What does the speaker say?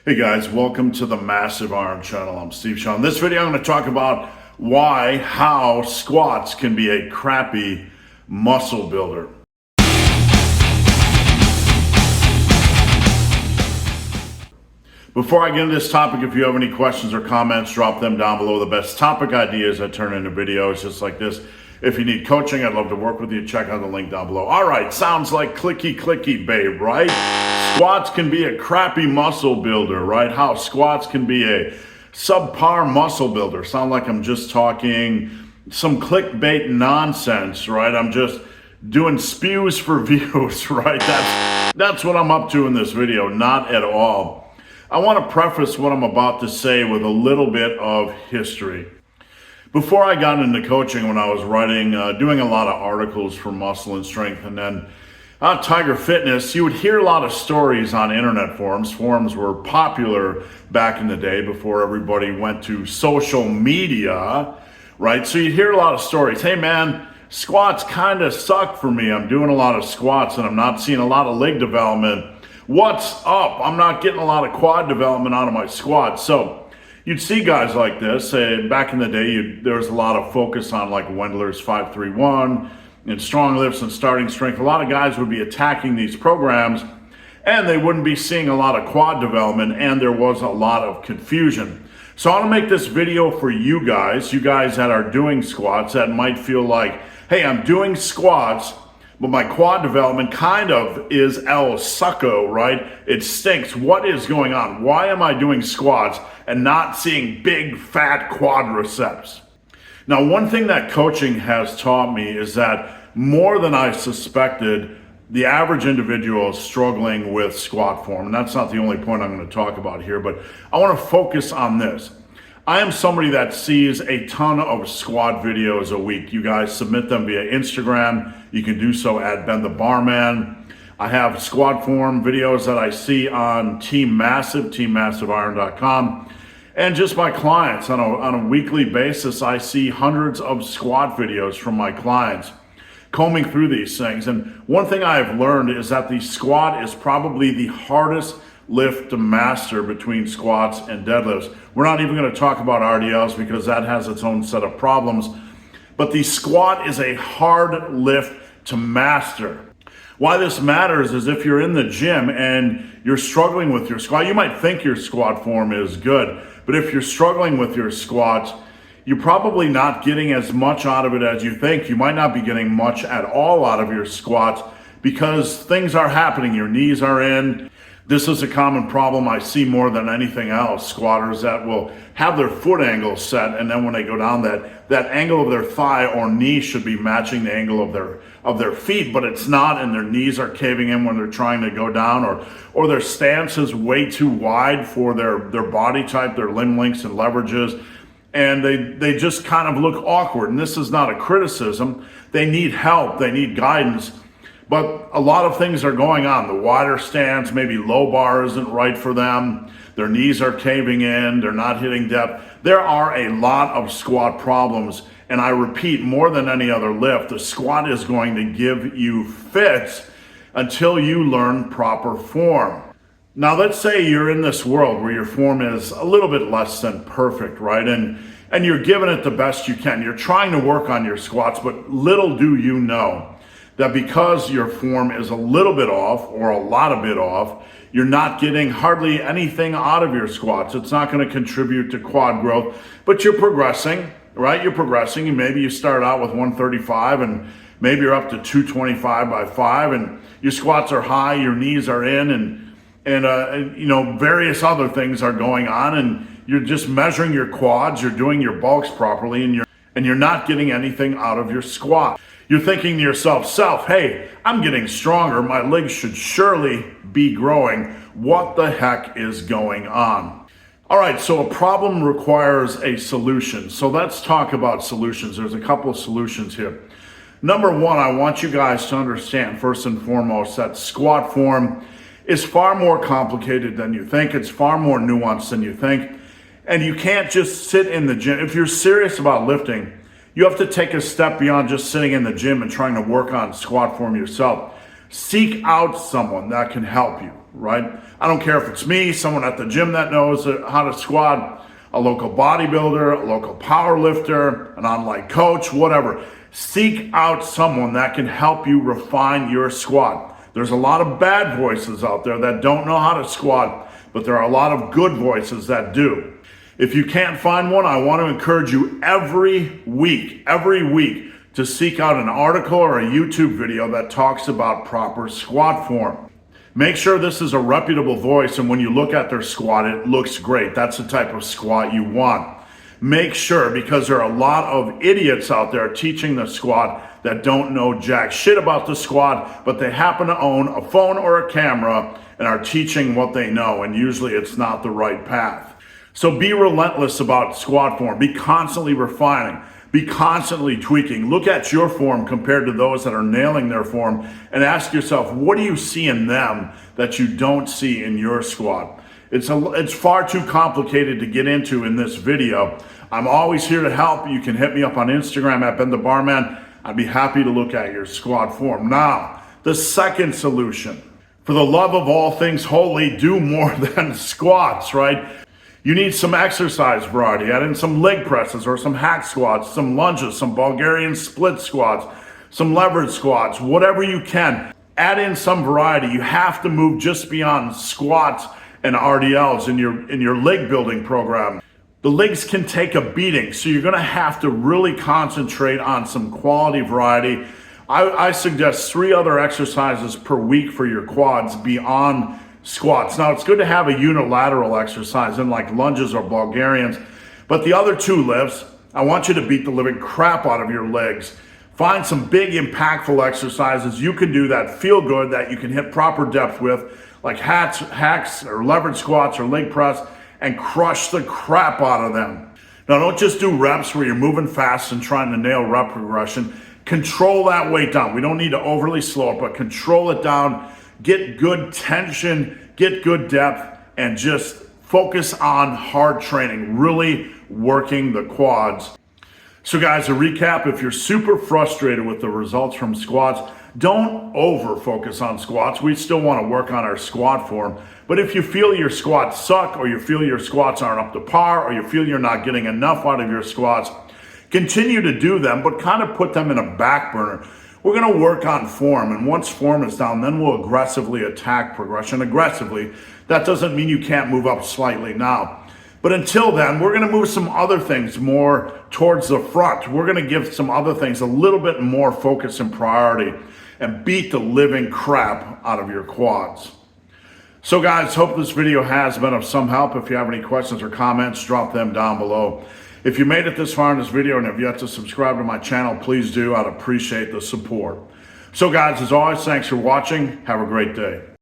Hey guys, welcome to the Massive Iron Channel. I'm Steve Shaw. In this video, I'm going to talk about how squats can be a crappy muscle builder. Before I get into this topic, if you have any questions or comments, drop them down below. The best topic ideas I turn into videos just like this. If you need coaching, I'd love to work with you. Check out the link down below. All right, sounds like clicky, babe, right? Squats can be a crappy muscle builder, right? How squats can be a subpar muscle builder. Sound like I'm just talking some clickbait nonsense, right? I'm just doing spews for views, right? That's what I'm up to in this video, not at all. I want to preface what I'm about to say with a little bit of history. Before I got into coaching, when I was writing, doing a lot of articles for Muscle and Strength, and then Tiger Fitness, you would hear a lot of stories on internet forums. Forums were popular back in the day before everybody went to social media, right? So you'd hear a lot of stories. Hey man, squats kind of suck for me. I'm doing a lot of squats and I'm not seeing a lot of leg development. What's up? I'm not getting a lot of quad development out of my squats. So you'd see guys like this. Back in the day, there was a lot of focus on like Wendler's 531 and strong lifts and starting strength. A lot of guys would be attacking these programs and they wouldn't be seeing a lot of quad development, and there was a lot of confusion. So I want to make this video for you guys that are doing squats that might feel like, hey, I'm doing squats, but my quad development kind of is el succo, right? It stinks. What is going on? Why am I doing squats and not seeing big fat quadriceps? Now, one thing that coaching has taught me is that more than I suspected, the average individual is struggling with squat form. And that's not the only point I'm going to talk about here, but I want to focus on this. I am somebody that sees a ton of squat videos a week. You guys submit them via Instagram. You can do so at Ben the Barman. I have squat form videos that I see on Team Massive, teammassiveiron.com. And just my clients on a weekly basis, I see hundreds of squat videos from my clients combing through these things. And one thing I've learned is that the squat is probably the hardest lift to master between squats and deadlifts. We're not even going to talk about RDLs because that has its own set of problems. But the squat is a hard lift to master. Why this matters is if you're in the gym and you're struggling with your squat, you might think your squat form is good, but if you're struggling with your squats, you're probably not getting as much out of it as you think. You might not be getting much at all out of your squats because things are happening. Your knees are in. This is a common problem I see more than anything else. Squatters that will have their foot angle set, and then when they go down, that angle of their thigh or knee should be matching the angle of their feet, but it's not, and their knees are caving in when they're trying to go down, or their stance is way too wide for their body type, their limb lengths and leverages, and they just kind of look awkward. And this is not a criticism. They need help. They need guidance. But a lot of things are going on. The wider stance, maybe low bar isn't right for them. Their knees are caving in. They're not hitting depth. There are a lot of squat problems. And I repeat, more than any other lift, the squat is going to give you fits until you learn proper form. Now, let's say you're in this world where your form is a little bit less than perfect, right? And you're giving it the best you can. You're trying to work on your squats, but little do you know that because your form is a little bit off or a lot of bit off, you're not getting hardly anything out of your squats. It's not going to contribute to quad growth, but you're progressing, right? You're progressing, and maybe you start out with 135 and maybe you're up to 225 by 5, and your squats are high, your knees are in, and you know, various other things are going on, and you're just measuring your quads, you're doing your bulks properly, and you're not getting anything out of your squat. You're thinking to yourself, hey, I'm getting stronger. My legs should surely be growing. What the heck is going on? All right, so a problem requires a solution. So let's talk about solutions. There's a couple of solutions here. Number one, I want you guys to understand, first and foremost, that squat form is far more complicated than you think. It's far more nuanced than you think. And you can't just sit in the gym. If you're serious about lifting, you have to take a step beyond just sitting in the gym and trying to work on squat form yourself. Seek out someone that can help you, right? I don't care if it's me, someone at the gym that knows how to squat, a local bodybuilder, a local power lifter, an online coach, whatever. Seek out someone that can help you refine your squat. There's a lot of bad voices out there that don't know how to squat, but there are a lot of good voices that do. If you can't find one, I want to encourage you every week, to seek out an article or a YouTube video that talks about proper squat form. Make sure this is a reputable voice, and when you look at their squat, it looks great. That's the type of squat you want. Make sure, because there are a lot of idiots out there teaching the squat that don't know jack shit about the squat, but they happen to own a phone or a camera and are teaching what they know, and usually it's not the right path. So be relentless about squat form. Be constantly refining. Be constantly tweaking. Look at your form compared to those that are nailing their form and ask yourself, what do you see in them that you don't see in your squat? It's far too complicated to get into in this video. I'm always here to help. You can hit me up on Instagram at Ben the Barman. I'd be happy to look at your squat form. Now, the second solution. For the love of all things holy, do more than squats, right? You need some exercise variety. Add in some leg presses or some hack squats, some lunges, some Bulgarian split squats, some leverage squats, whatever you can. Add in some variety. You have to move just beyond squats and RDLs in your leg building program. The legs can take a beating, so you're gonna have to really concentrate on some quality variety. I suggest 3 other exercises per week for your quads beyond squats. Now, it's good to have a unilateral exercise in like lunges or Bulgarians, but the other 2 lifts, I want you to beat the living crap out of your legs. Find some big impactful exercises you can do that feel good, that you can hit proper depth with, like hacks or leverage squats or leg press, and crush the crap out of them. Now, don't just do reps where you're moving fast and trying to nail rep progression. Control that weight down. We don't need to overly slow it, but control it down. Get good tension, get good depth, and just focus on hard training, really working the quads. So guys, to recap, if you're super frustrated with the results from squats, don't over focus on squats. We still want to work on our squat form. But if you feel your squats suck, or you feel your squats aren't up to par, or you feel you're not getting enough out of your squats, continue to do them, but kind of put them in a back burner. We're going to work on form, and once form is down, then we'll aggressively attack progression aggressively. That doesn't mean you can't move up slightly now. But until then, we're going to move some other things more towards the front. We're going to give some other things a little bit more focus and priority and beat the living crap out of your quads. So guys, hope this video has been of some help. If you have any questions or comments, drop them down below. If you made it this far in this video and have yet to subscribe to my channel, please do. I'd appreciate the support. So guys, as always, thanks for watching. Have a great day.